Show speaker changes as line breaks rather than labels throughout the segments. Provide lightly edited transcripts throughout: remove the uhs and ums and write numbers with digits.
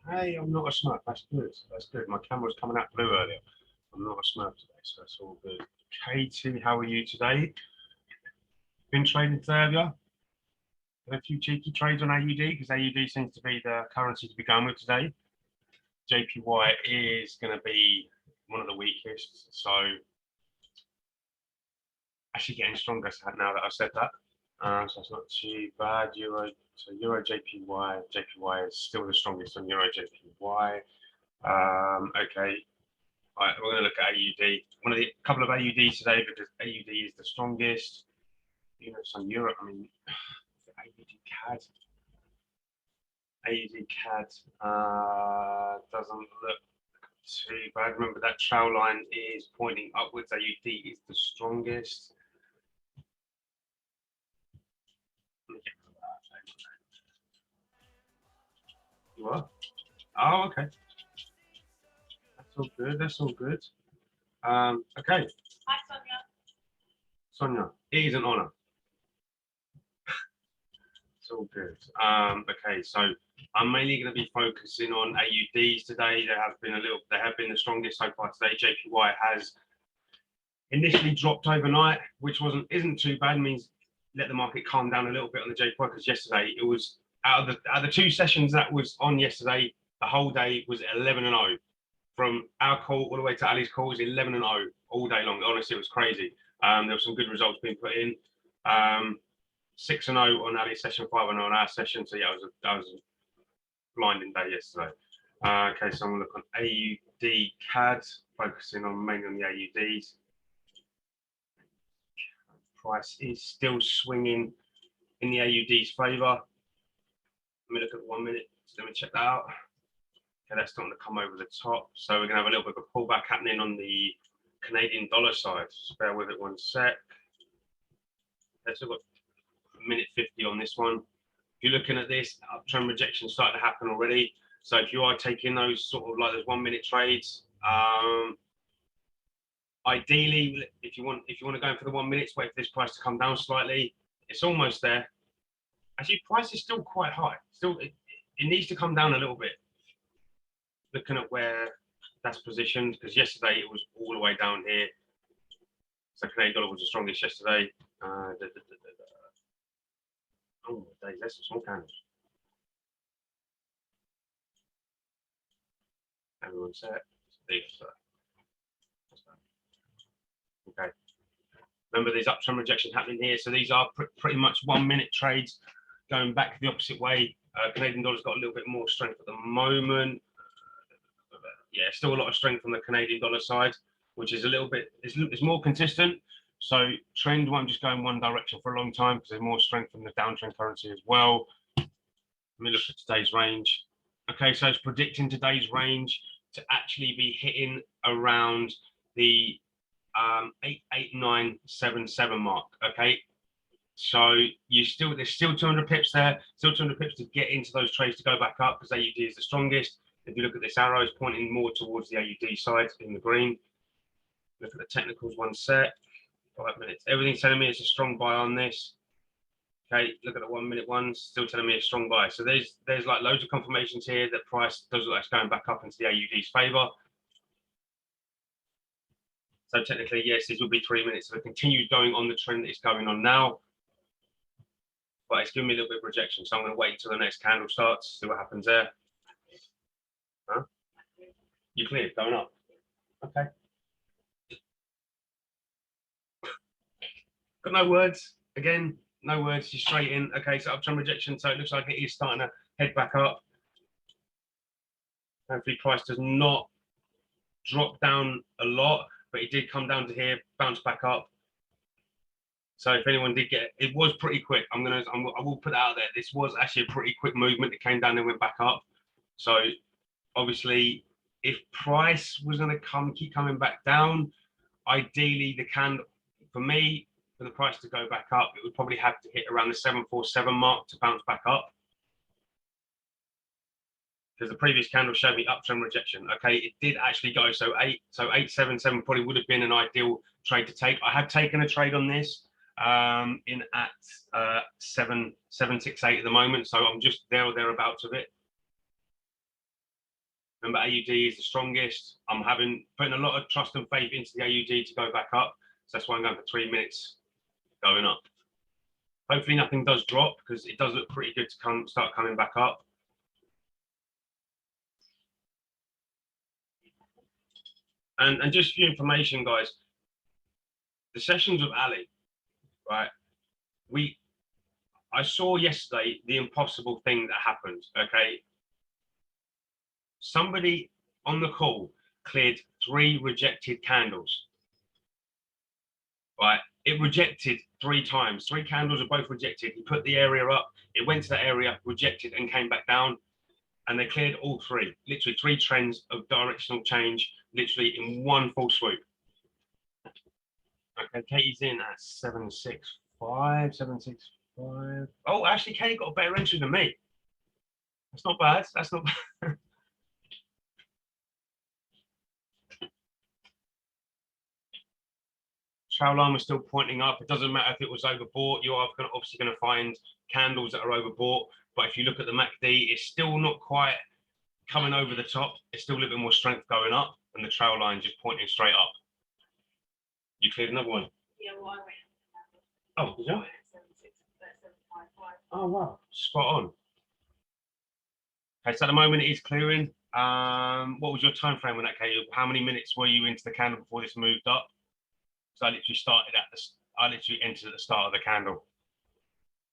Hey, I'm not a smurf. That's good. That's good. My camera was coming out blue earlier. I'm not a smurf today, so that's all good. Katie, how are you today? Been trading today, have you? Had a few cheeky trades on AUD because AUD seems to be the currency to be going with today. JPY is going to be one of the weakest, so actually getting stronger now that I've said that. So it's not too bad. Euro JPY. JPY is still the strongest on Euro JPY. Okay, right, we're going to look at AUD. Couple of AUDs today because AUD is the strongest. You know, some Europe. I mean, AUD CAD. AUD CAD doesn't look too bad. Remember that trail line is pointing upwards. AUD is the strongest. You are? Oh, okay. That's all good. That's all good. Okay. Hi, Sonia. Sonia, it is an honor. It's all good. Okay, so I'm mainly going to be focusing on AUDs today. They have been the strongest so far today. JPY has initially dropped overnight, which isn't too bad. It means let the market calm down a little bit on the JPY because yesterday it was out of the two sessions that was on yesterday, the whole day was 11 and 0. From our call all the way to Ali's call was 11 and 0 all day long. Honestly, it was crazy. There were some good results being put in. 6 and 0 on Ali's session, 5 and 0 on our session. So yeah, that was a blinding day yesterday. Okay, so I'm gonna look on AUD CAD, focusing on mainly on the AUDs. Price is still swinging in the AUD's favour. Let me look at 1 minute. Let me check that out. Okay, that's starting to come over the top. So we're going to have a little bit of a pullback happening on the Canadian dollar side. Just bear with it 1 sec. Okay, so we've got a minute 50 on this one. If you're looking at this, uptrend rejection starting to happen already. So if you are taking those sort of like those 1 minute trades, ideally, if you want to go in for the 1 minute, wait for this price to come down slightly. It's almost there. Actually, price is still quite high. It needs to come down a little bit. Looking at where that's positioned, because yesterday it was all the way down here. So Canadian dollar was the strongest yesterday. Oh, days, that's some small candles. Everyone set. Okay. Remember, there's uptrend rejection happening here. So these are pretty much 1 minute trades going back the opposite way. Canadian dollar's got a little bit more strength at the moment. Yeah, still a lot of strength on the Canadian dollar side, which is a little bit, it's more consistent. So trend won't just go in one direction for a long time because there's more strength from the downtrend currency as well. Let me look at today's range. Okay, so it's predicting today's range to actually be hitting around the 88977 mark. Okay, so there's still 200 pips there, still 200 pips to get into those trades to go back up because AUD is the strongest. If you look at this arrow, it's pointing more towards the AUD side in the green. Look at the technicals 1 sec. 5 minutes. Everything's telling me it's a strong buy on this. Okay, look at the 1 minute ones, still telling me a strong buy. So there's like loads of confirmations here that price does look like it's going back up into the AUD's favour. So technically, yes, this will be 3 minutes. So it continues going on the trend that it's going on now. But it's giving me a little bit of rejection. So I'm going to wait until the next candle starts, see what happens there. Huh? You cleared, going up. Okay. Got no words. Again, no words, just straight in. Okay, so uptrend rejection. So it looks like it is starting to head back up. Hopefully price does not drop down a lot, but it did come down to here, bounce back up. So if anyone did get it, was pretty quick. I will put that out there. This was actually a pretty quick movement. It came down and went back up. So obviously, if price was going to keep coming back down, ideally for the price to go back up, it would probably have to hit around the 747 mark to bounce back up. Because the previous candle showed me uptrend rejection. Okay, it did actually go. So 877 probably would have been an ideal trade to take. I have taken a trade on this in at 768 at the moment. So I'm just there or thereabouts of it. Remember, AUD is the strongest. I'm putting a lot of trust and faith into the AUD to go back up. So that's why I'm going for 3 minutes going up. Hopefully nothing does drop because it does look pretty good to start coming back up. And just for your information, guys, the sessions with Ali, right? I saw yesterday the impossible thing that happened, okay? Somebody on the call cleared 3 rejected candles, right? It rejected 3 times. 3 candles are both rejected. He put the area up, it went to that area, rejected, and came back down. And they cleared all 3. Literally 3 trends of directional change, literally in one full swoop. Okay, Katie's in at 765, 765. Oh, actually, Katie got a better entry than me. That's not bad. That's not bad. Trail line was still pointing up. It doesn't matter if it was overbought. You are obviously going to find candles that are overbought. But if you look at the MACD, it's still not quite coming over the top. It's still a little bit more strength going up, and the trail line just pointing straight up. You cleared another one?
Yeah, well, I went.
Oh, did you? Oh, wow. Spot on. Okay, so at the moment it is clearing. What was your time frame on that, Kate? How many minutes were you into the candle before this moved up? So I literally entered at the start of the candle.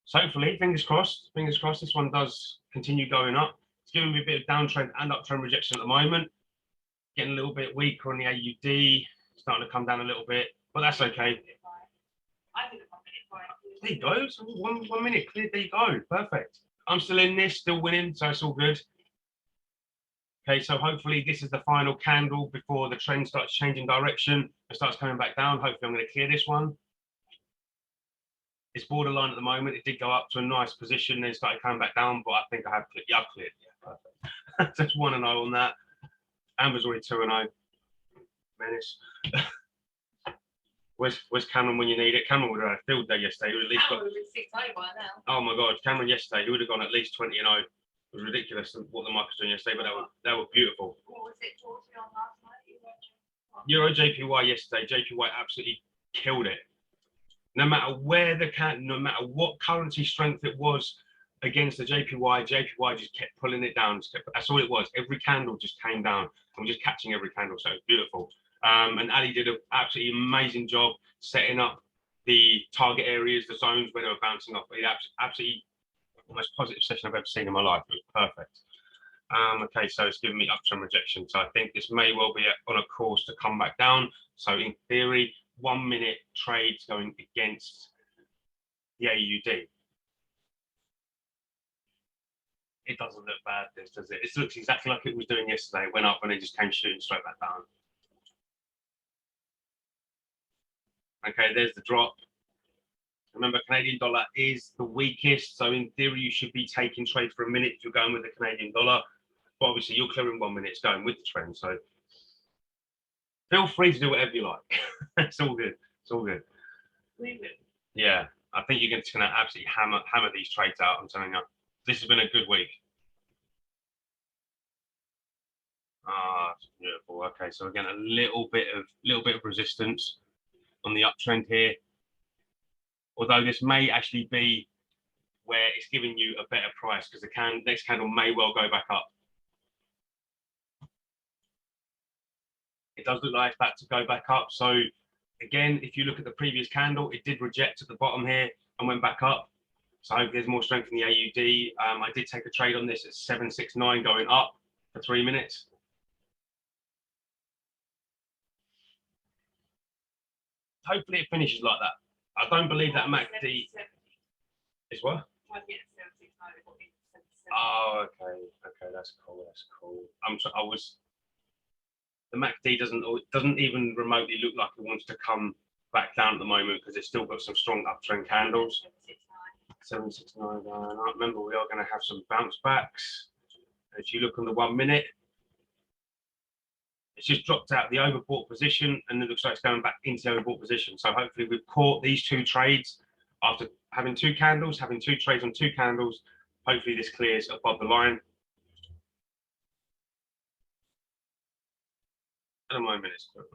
So hopefully, fingers crossed, this one does continue going up. It's giving me a bit of downtrend and uptrend rejection at the moment. Getting a little bit weaker on the AUD, starting to come down a little bit, but that's okay. There you go. So 1 minute cleared. There you go. Perfect. I'm still in this, still winning, so it's all good. Okay, so hopefully this is the final candle before the trend starts changing direction and starts coming back down. Hopefully I'm going to clear this one. It's borderline at the moment. It did go up to a nice position, then started coming back down, but I think I have cleared. Yeah, I've cleared. Yeah, perfect. Just 1-0 on that. Amber's already 2-0. Menace. Where's Cameron when you need it? Cameron would have had a field day yesterday. He would at least got
6-0 by now.
Oh my God, Cameron yesterday, he would have gone at least 20-0. It was ridiculous what the market was doing yesterday, but that was beautiful.
What was it on last night?
Euro JPY yesterday, JPY absolutely killed it. No matter no matter what currency strength it was against the JPY just kept pulling it down. That's all it was. Every candle just came down. And we're just catching every candle, so it's beautiful. And Ali did an absolutely amazing job setting up the target areas, the zones where they were bouncing off. It absolutely the most positive session I've ever seen in my life. It was perfect. Okay, so it's giving me uptrend rejection. So I think this may well be on a course to come back down. So in theory, 1 minute trades going against the AUD. It doesn't look bad, this, does it? It looks exactly like it was doing yesterday. It went up and it just came shooting straight back down. Okay, there's the drop. Remember, Canadian dollar is the weakest, so in theory, you should be taking trades for a minute if you're going with the Canadian dollar. But obviously, you're clearing 1 minute, it's going with the trend. So feel free to do whatever you like. It's all good. It's all good. Yeah, I think you're just going to absolutely hammer these trades out. I'm telling you, this has been a good week. Ah, it's beautiful. Okay, so again, a little bit of resistance on the uptrend here. Although this may actually be where it's giving you a better price because the next candle may well go back up. It does look like it's about to go back up. So again, if you look at the previous candle, it did reject at the bottom here and went back up. So I hope there's more strength in the AUD. I did take a trade on this at 769 going up for 3 minutes. Hopefully it finishes like that. I don't believe that MACD is what? Oh, okay, that's cool. The MACD doesn't even remotely look like it wants to come back down at the moment because it's still got some strong uptrend candles. 769. Remember, we are going to have some bounce backs. If you look on the 1 minute, it's just dropped out the overbought position and it looks like it's going back into the overbought position. So hopefully we've caught these 2 trades after having 2 candles, having 2 trades on 2 candles. Hopefully this clears above the line. At the moment, it's good.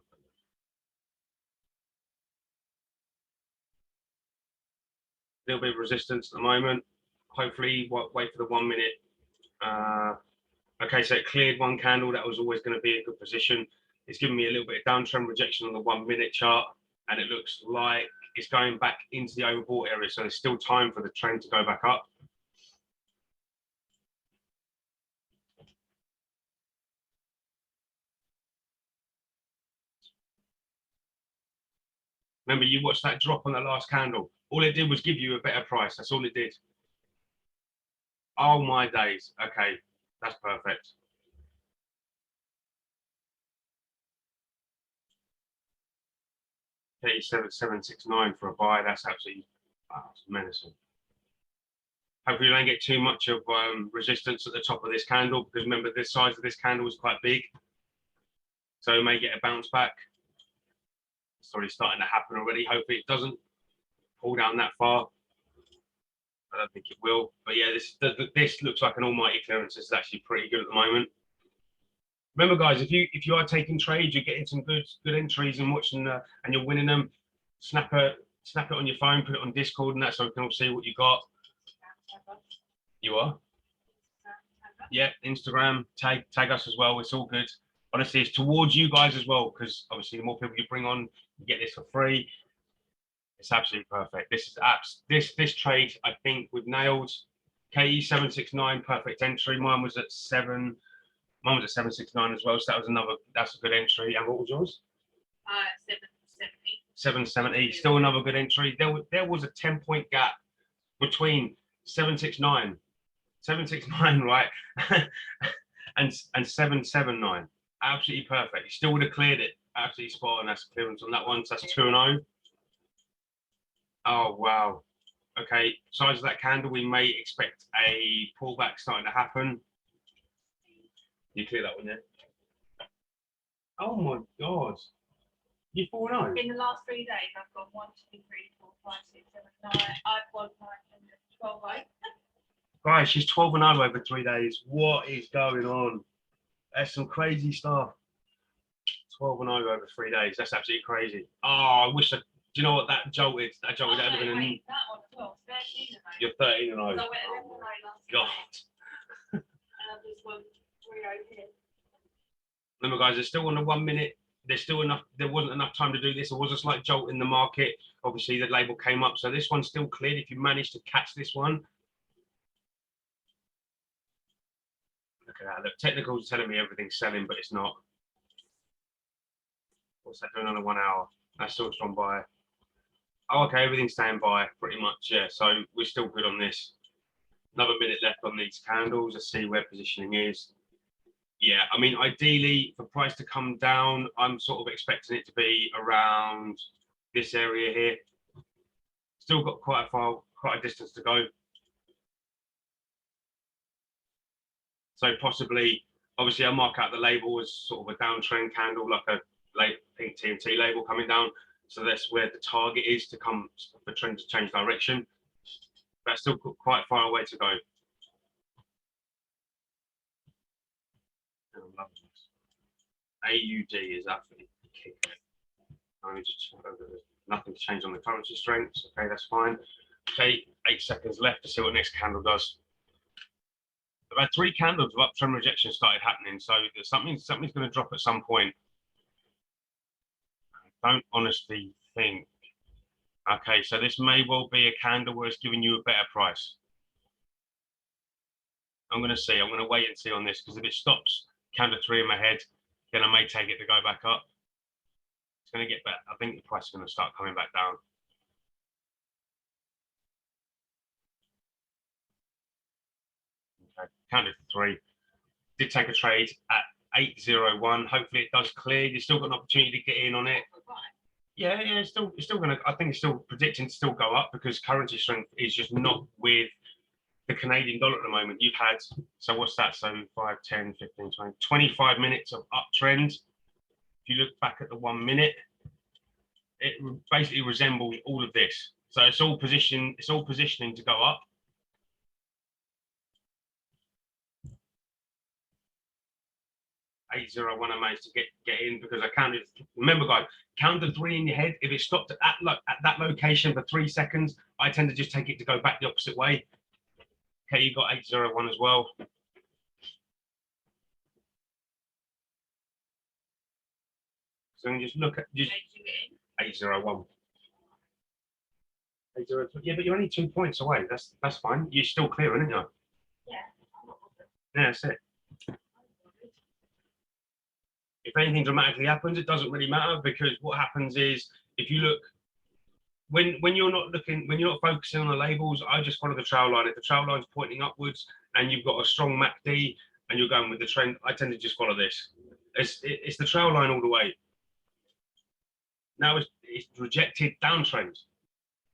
Little bit of resistance at the moment. Hopefully, wait for the 1 minute. Okay, so it cleared one candle. That was always going to be a good position. It's giving me a little bit of downtrend rejection on the 1 minute chart, and it looks like it's going back into the overbought area. So there's still time for the trend to go back up. Remember, you watched that drop on the last candle. All it did was give you a better price. That's all it did. Oh my days. Okay, that's perfect. Okay, 769 for a buy. That's absolutely menacing. Hopefully, you don't get too much of resistance at the top of this candle, because remember, the size of this candle is quite big. So we may get a bounce back. It's already starting to happen already. Hopefully, it doesn't pull down that far. I don't think it will. But yeah, this looks like an almighty clearance. This is actually pretty good at the moment. Remember, guys, if you are taking trades, you're getting some good entries and watching, and you're winning them. Snap it on your phone, put it on Discord, and that, so we can all see what you got. You are? Yeah, Instagram, tag us as well. It's all good. Honestly, it's towards you guys as well, because obviously the more people you bring on, you get this for free. It's absolutely perfect. This trade, I think we've nailed. KE 769, perfect entry. Mine was at 769 as well. So that's a good entry. And what was yours?
770.
770, still another good entry. There was a 10-point gap between 769, right, and 779. Absolutely perfect. You still would have cleared it. Absolutely spot on. That's clearance on that one. So that's 2-0. Oh wow. Okay, size of that candle, we may expect a pullback starting to happen. You clear that one, yeah? Oh my god. You 4-0.
In the last 3 days, I've got 1, 2, 3, 4, 5, 6, 7, 9. I've won 12 right?
Guys, she's 12-0 over 3 days. What is going on? That's some crazy stuff. 12-0 over 3 days. That's absolutely crazy. Oh, I wish I. Do you know what that jolted? That jolted. That would have been
That one as well. 13 and 0.
You're 13-0.
So I went 11 last
God.
night. And I've just won 3 here.
Remember, guys, there's still on the 1 minute. There's still enough. There wasn't enough time to do this. There was a slight jolt in the market. Obviously, the label came up, so this one's still cleared. If you manage to catch this one, look at that. Look, technicals are telling me everything's selling, but it's not. What's that doing on a 1 hour? That's still a strong buy. Oh, okay, everything's staying by pretty much. Yeah, so we're still good on this. Another minute left on these candles. Let's see where positioning is. Yeah, I mean, ideally, for price to come down, I'm sort of expecting it to be around this area here. Still got quite a distance to go. So possibly, obviously, I'll mark out the label as sort of a downtrend candle, like a late pink TNT label coming down. So that's where the target is to come for trend to change direction. But still quite far away to go. AUD is absolutely kicking it. I need to check over this. Nothing's changed on the currency strengths. Okay, that's fine. Okay, 8 seconds left to see what next candle does. About 3 candles of uptrend rejection started happening, so something's going to drop at some point. I don't honestly think. Okay, so this may well be a candle where it's giving you a better price. I'm going to see. I'm going to wait and see on this, because if it stops candle 3 in my head, then I may take it to go back up. It's going to get better. I think the price is going to start coming back down. Okay, counted for 3. Did take a trade at 801. Hopefully it does clear. You've still got an opportunity to get in on it. Yeah, it's still gonna. I think it's still predicting to still go up, because currency strength is just not with the Canadian dollar at the moment. You've had, so what's that? So 5, 10, 15, 20, 25 minutes of uptrend. If you look back at the 1 minute, it basically resembles all of this. So it's all positioning to go up. 801, I managed to get in because I counted. Remember, guys, count the 3 in your head. If it stopped at that location for 3 seconds, I tend to just take it to go back the opposite way. Okay, you got 801 as well. So just look at just 801. 802. Yeah, but you're only 2 points away. That's fine. You're still clear, aren't you?
Yeah.
Yeah, that's it. If anything dramatically happens, it doesn't really matter because what happens is if you look when you're not focusing on the labels, I just follow the trail line. If the trail line's pointing upwards and you've got a strong MACD and you're going with the trend, I tend to just follow this. It's the trail line all the way. Now it's rejected downtrend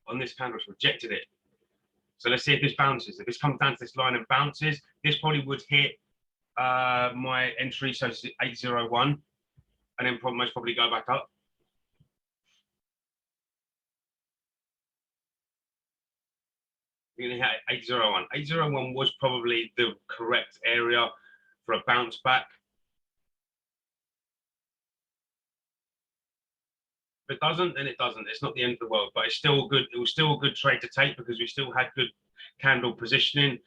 on this candle. It's rejected it. So let's see if this bounces. If this comes down to this line and bounces, this probably would hit my entry, so it's 801, and then most probably go back up. You're gonna hit 801. 801 was probably the correct area for a bounce back. If it doesn't, then it doesn't. It's not the end of the world, but it's still good. It was still a good trade to take because we still had good candle positioning.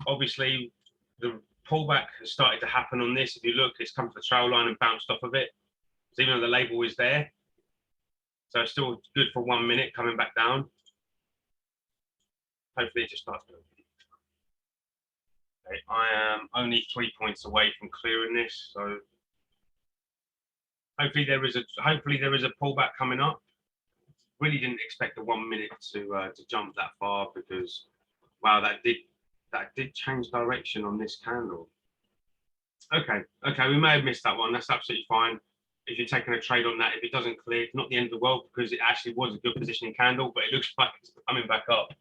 Obviously, the pullback has started to happen on this. If you look, it's come to the trail line and bounced off of it. So even though the label is there, so it's still good for 1 minute coming back down. Hopefully it just starts moving. Okay, I am only 3 points away from clearing this, so hopefully there is a pullback coming up. Really didn't expect the 1 minute to jump that far because wow, that did change direction on this candle. Okay, we may have missed that one. That's absolutely fine. If you're taking a trade on that, if it doesn't clear, it's not the end of the world because it actually was a good positioning candle, but it looks like it's coming back up.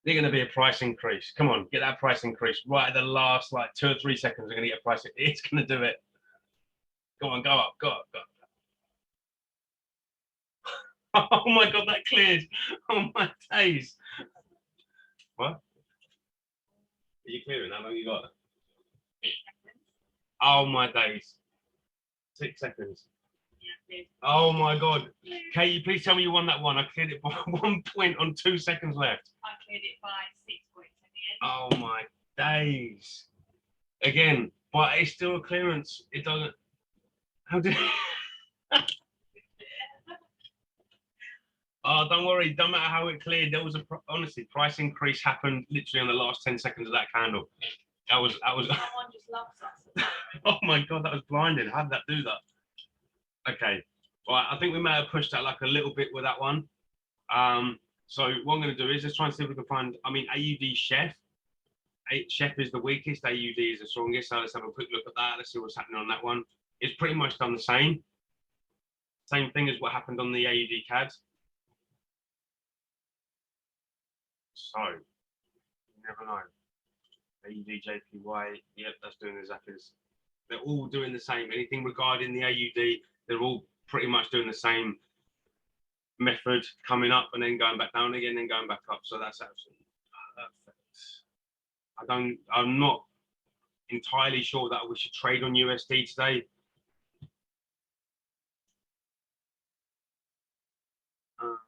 They're going to be a price increase. Come on, get that price increase right at the last like 2 or 3 seconds. They're going to get a price. It's going to do it. Go on, go up, go up, go up. Oh my God, that clears. Oh my days. What? Are you clearing? How long you got? Oh my days. 6 seconds. Oh my God. Katie, please tell me you won that one. I cleared it by 1 point on 2 seconds left.
I cleared it by 6 points in the
end. Oh my days. Again, but it's still a clearance. It doesn't. How did. Oh, don't worry. Don't matter how it cleared. There was honestly price increase happened literally on the last 10 seconds of that candle. That was.
Someone just loves us.
Oh my God, that was blinding. How did that do that? Okay. All right. I think we may have pushed that like a little bit with that one. So what I'm going to do is just try and see if we can find. I mean, AUD Chef. Chef is the weakest. AUD is the strongest. So let's have a quick look at that. Let's see what's happening on that one. It's pretty much done the same. Same thing as what happened on the AUD CAD. So, you never know. AUD, JPY, yep, that's doing exactly this. They're all doing the same. Anything regarding the AUD, they're all pretty much doing the same method, coming up and then going back down again and going back up. So that's absolutely perfect. I'm not entirely sure that we should trade on USD today. One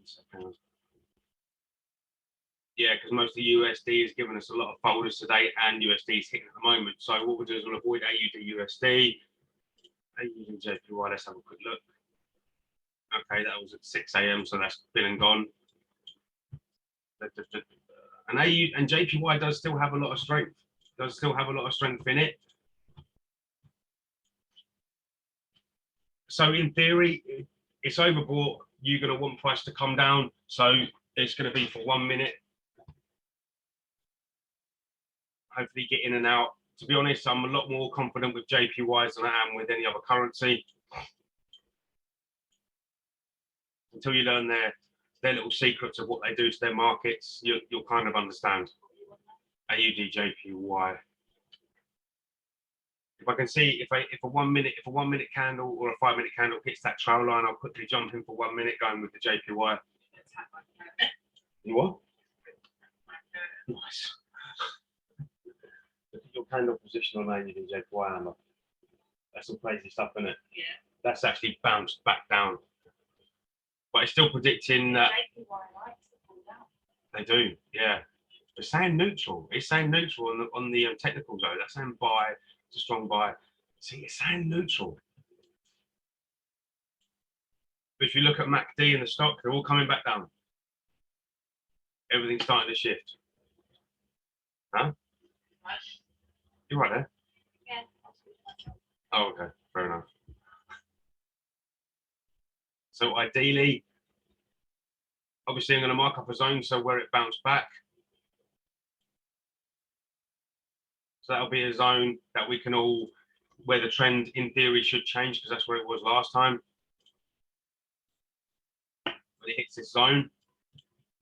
second. Yeah, because most of the USD has given us a lot of folders today and USD is hitting at the moment. So what we'll do is we'll avoid AUD USD, AUD JPY. Let's have a quick look. Okay, that was at 6 a.m. So that's been and gone. And AUD and JPY does still have a lot of strength. Does still have a lot of strength in it. So in theory, it's overbought. You're going to want price to come down. So it's going to be for 1 minute. Hopefully get in and out. To be honest, I'm a lot more confident with JPYs than I am with any other currency. Until you learn their little secrets of what they do to their markets, you'll kind of understand. AUD JPY. If I can see if a 1 minute candle or a 5 minute candle hits that trail line, I'll quickly jump in for 1 minute going with the JPY. You what? Nice. candle position on AUD number. That's some crazy stuff, isn't it?
Yeah.
That's actually bounced back down. But it's still predicting that
JPY likes to pull down.
they do, yeah. It's saying neutral. It's saying neutral on the technical zone. That's saying buy, it's a strong buy. See, it's saying neutral. But if you look at MACD and the stock, they're all coming back down. Everything's starting to shift. Huh?
Right?
You're right there.
Yeah. I'll switch myself.
Oh, okay. Fair enough. So ideally, obviously I'm going to mark up a zone so where it bounced back. So that'll be a zone that we can all, where the trend in theory should change because that's where it was last time. When it hits this zone,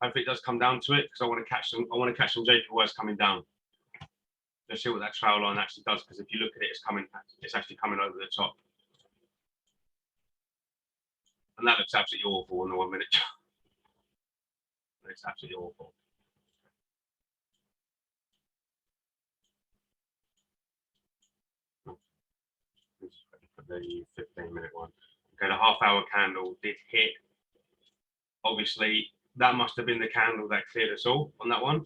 hopefully it does come down to it because I want to catch some JPYs coming down. Let's see what that trail line actually does, because if you look at it, it's actually coming over the top. And that looks absolutely awful on the 1 minute chart. It's absolutely awful. For the 15-minute one. Okay, the half-hour candle did hit. Obviously, that must have been the candle that cleared us all on that one.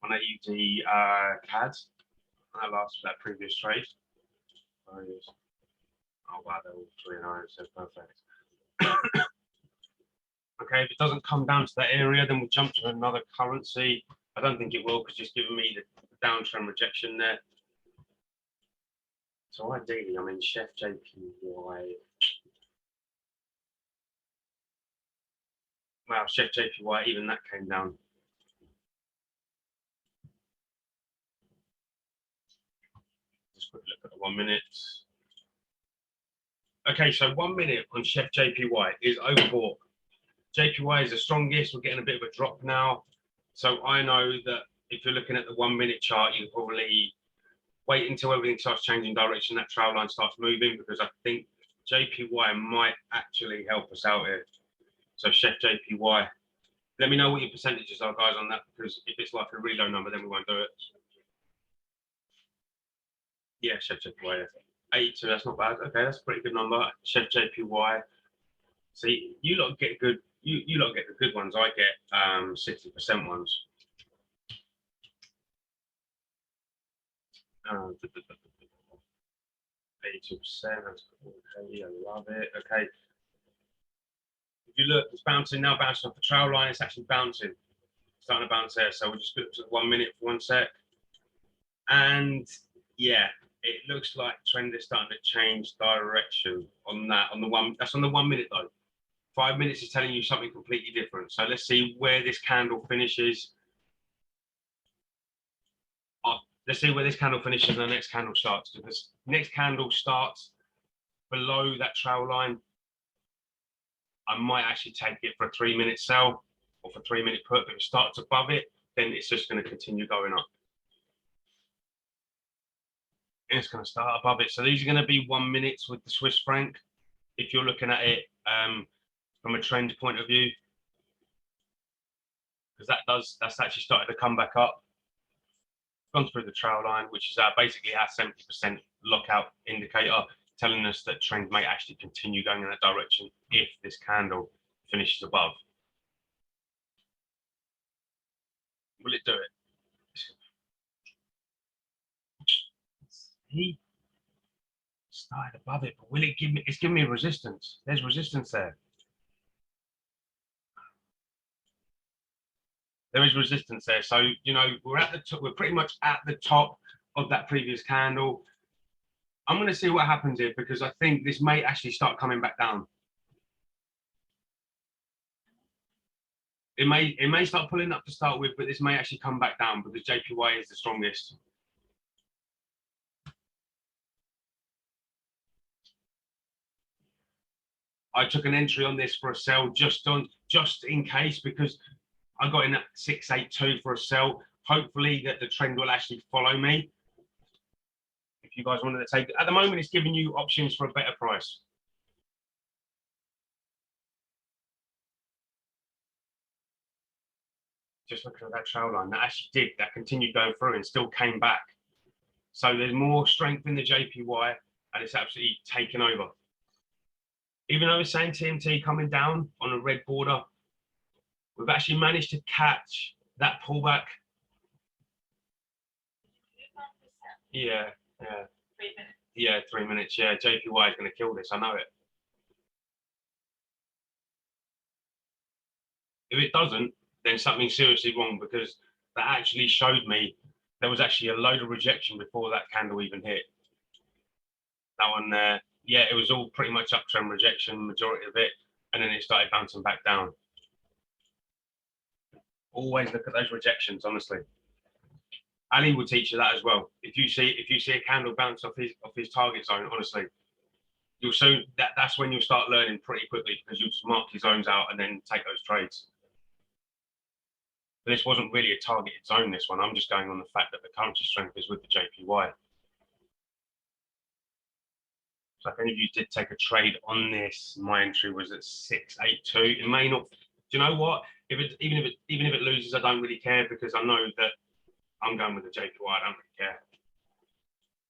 On AUD CAD, that previous trade. Oh wow, they're all 3-0, so perfect. Okay, if it doesn't come down to that area, then we'll jump to another currency. I don't think it will, because it's giving me the downtrend rejection there. So ideally, I mean, Chef JPY. Wow, Chef JPY, even that came down. Just quick look at the 1 minute. Okay, so 1 minute on Chef JPY is overbought. JPY is the strongest. We're getting a bit of a drop now. So I know that if you're looking at the 1 minute chart, you can probably wait until everything starts changing direction, that trail line starts moving, because I think JPY might actually help us out here. So Chef JPY, let me know what your percentages are, guys, on that, because if it's like a really low number, then we won't do it. Yeah, Chef JPY, 82, that's not bad. Okay, that's a pretty good number. Chef JPY. See, you lot get good, you lot get the good ones. I get 60% ones. 82%, that's cool. Okay, I love it. Okay. If you look, it's bouncing now, bouncing off the trail line, it's actually bouncing. Starting to bounce there. So we'll just go to 1 minute for 1 sec. And yeah, it looks like trend is starting to change direction on that. On the one, that's on the 1 minute though. 5 minutes is telling you something completely different. So let's see where this candle finishes. Let's see where this candle finishes and the next candle starts. Because next candle starts below that trail line, I might actually take it for a 3 minute sell or for 3 minute put. If it starts above it, then it's just going to continue going up. And it's going to start above it. So these are going to be 1 minute with the Swiss franc. If you're looking at it from a trend point of view, because that's actually started to come back up. Gone through the trail line, which is basically our 70% lockout indicator, telling us that trend may actually continue going in that direction if this candle finishes above. Will it do it? He started above it, but will it give me? It's giving me resistance. There's resistance there. There is resistance there. So you know we're at the top. We're pretty much at the top of that previous candle. I'm going to see what happens here, because I think this may actually start coming back down. It may start pulling up to start with, but this may actually come back down because JPY is the strongest. I took an entry on this for a sell just in case, because I got in at 682 for a sell. Hopefully that the trend will actually follow me. If you guys wanted to take it, at the moment it's giving you options for a better price. Just looking at that trail line, that actually that continued going through and still came back. So there's more strength in the JPY, and it's absolutely taken over. Even though it's saying TMT coming down on a red border, we've actually managed to catch that pullback. Yeah, yeah.
3 minutes.
Yeah, 3 minutes. Yeah, JPY is going to kill this. I know it. If it doesn't, then something's seriously wrong, because that actually showed me there was actually a load of rejection before that candle even hit. That one there, yeah, it was all pretty much uptrend rejection, majority of it, and then it started bouncing back down. Always look at those rejections, honestly. Ali will teach you that as well. If you see a candle bounce off his target zone, honestly, you'll soon that's when you'll start learning pretty quickly, because you'll just mark your zones out and then take those trades. But this wasn't really a targeted zone, this one. I'm just going on the fact that the currency strength is with the JPY. So if any of you did take a trade on this, my entry was at 682. It may not. Do you know what? Even if it loses, I don't really care, because I know that I'm going with the JPY. I don't really care.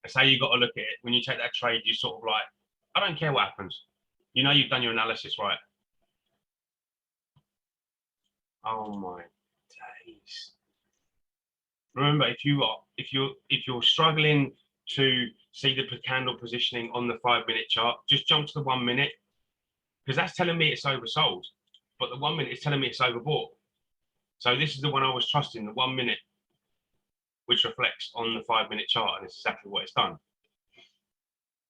That's how you got to look at it. When you take that trade, you sort of like, I don't care what happens. You know you've done your analysis right. Oh my days. Remember, if you're struggling to see the candle positioning on the 5 minute chart, just jump to the 1 minute, because that's telling me it's oversold, but the 1 minute is telling me it's overbought. So this is the one I was trusting, the 1 minute, which reflects on the 5 minute chart, and it's exactly what it's done.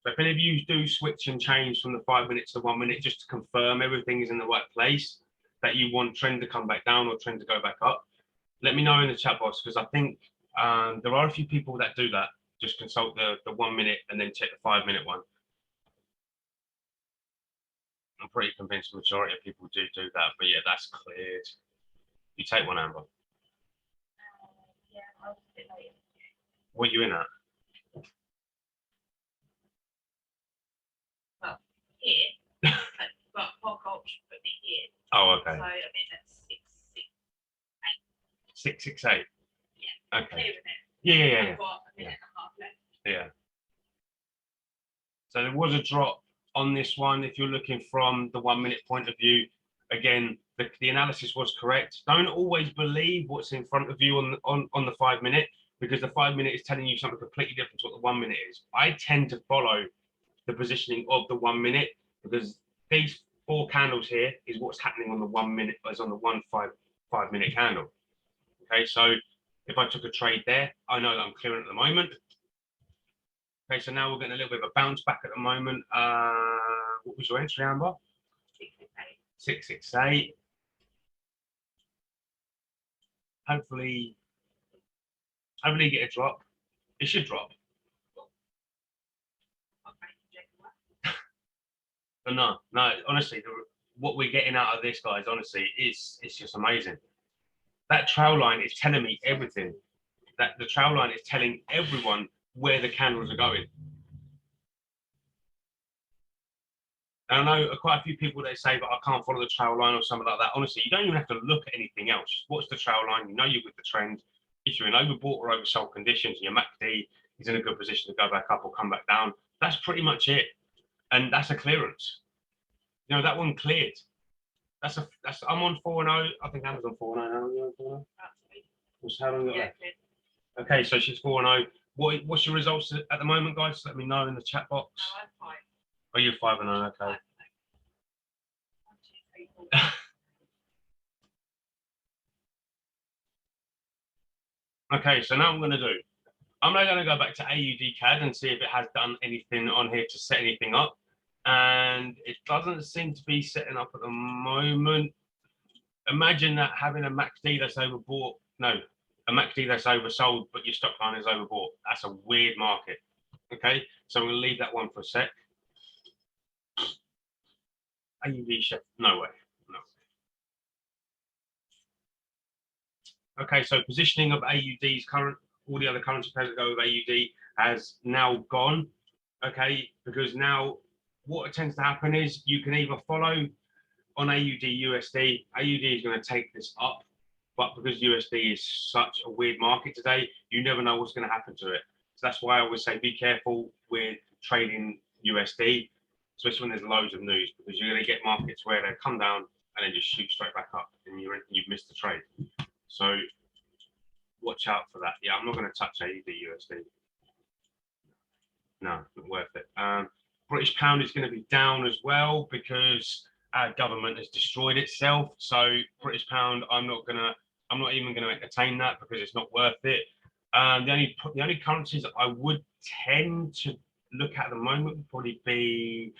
So if any of you do switch and change from the 5 minutes to 1 minute, just to confirm everything is in the right place, that you want trend to come back down or trend to go back up, let me know in the chat box, because I think there are a few people that do that. Just consult the 1 minute and then check the 5 minute one. I'm pretty convinced the majority of people do that, but yeah, that's cleared. You take one, Amber.
Yeah, I was a bit late.
What are you in at?
Well, here, but Pog option put me here.
Oh, okay.
So I mean, that's 668.
668.
Yeah.
Okay.
Clear with it.
Yeah.
I've got a minute and a half left.
Yeah. So there was a drop on this one. If you're looking from the 1 minute point of view, again, the analysis was correct. Don't always believe what's in front of you on the 5 minute, because the 5 minute is telling you something completely different to what the 1 minute is. I tend to follow the positioning of the 1 minute, because these 4 candles here is what's happening on the 1 minute, as on the 5 minute candle. Okay, so if I took a trade there, I know that I'm clearing at the moment. Okay, so now we're getting a little bit of a bounce back at the moment. What was your entry, Amber?
668.
668. Hopefully get a drop. It should drop. But no, honestly, what we're getting out of this, guys, honestly, it's just amazing. That trail line is telling me everything. That the trail line is telling everyone where the candles are going. And I know quite a few people that say, but I can't follow the trail line or something like that. Honestly, you don't even have to look at anything else. Just watch the trail line. You know you're with the trend. If you're in overbought or oversold conditions, your MACD is in a good position to go back up or come back down. That's pretty much it. And that's a clearance. You know, that one cleared. I'm on 4-0. I think Amber's on 4-0 now. You on 4-0? How long you got left? Okay, so she's 4-0. What's your results at the moment, guys? Let me know in the chat box.
No, I'm 5.
Oh, you're 5-0. Okay.
1, 2, 3, 4.
Okay, so now I'm going to do. I'm now going to go back to AUD CAD and see if it has done anything on here to set anything up. And it doesn't seem to be setting up at the moment. Imagine that having a MACD that's overbought. No, a MACD that's oversold, but your stock line is overbought. That's a weird market. Okay, so I'm going to leave that one for a sec. AUD shift. No way. No. Okay, so positioning of AUD's current, all the other currency pairs that go with AUD has now gone. Okay, because now what tends to happen is you can either follow on AUD USD. AUD is going to take this up, but because USD is such a weird market today, you never know what's going to happen to it. So that's why I always say be careful with trading USD, especially when there's loads of news, because you're going to get markets where they come down and then just shoot straight back up, and you've missed the trade. So watch out for that. Yeah, I'm not going to touch AUD USD. No, not worth it. British pound is going to be down as well because our government has destroyed itself. So British pound, I'm not even going to entertain that because it's not worth it. The only currencies that I would tend to look at the moment would probably be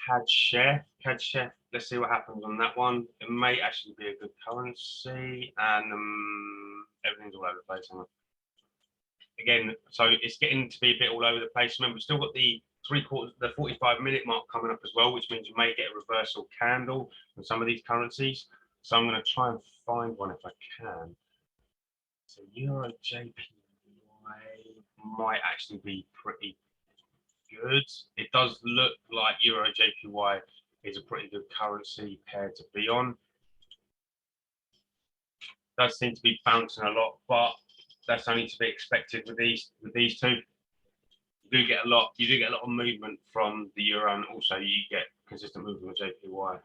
CAD Chef. Let's see what happens on that one. It may actually be a good currency, and everything's all over the place. Again, so it's getting to be a bit all over the place. Remember, we've still got the 45-minute mark coming up as well, which means you may get a reversal candle on some of these currencies. So I'm going to try and find one if I can. So Euro JPY might actually be pretty good. It does look like Euro JPY is a pretty good currency pair to be on. Does seem to be bouncing a lot, but that's only to be expected with these two. You do get a lot of movement from the euro, and also you get consistent movement with JPY.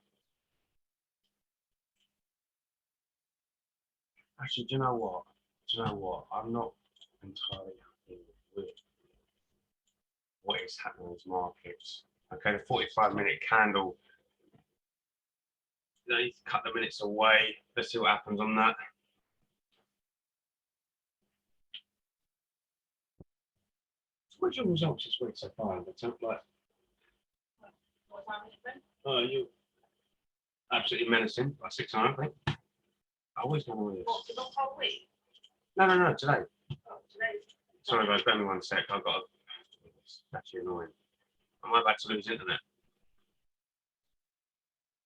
Actually, do you know what? I'm not entirely happy with what is happening in these markets. Okay, the 45-minute candle. You know, you cut the minutes away. Let's see what happens on that. What's your results this week so far?
What time is it?
Oh, you absolutely menacing by 6-9, I think. I always know all this.
What, for the whole week?
No, today.
Oh, today.
Sorry guys, bear me one sec. I've got a... It's actually annoying. Am I about to lose internet?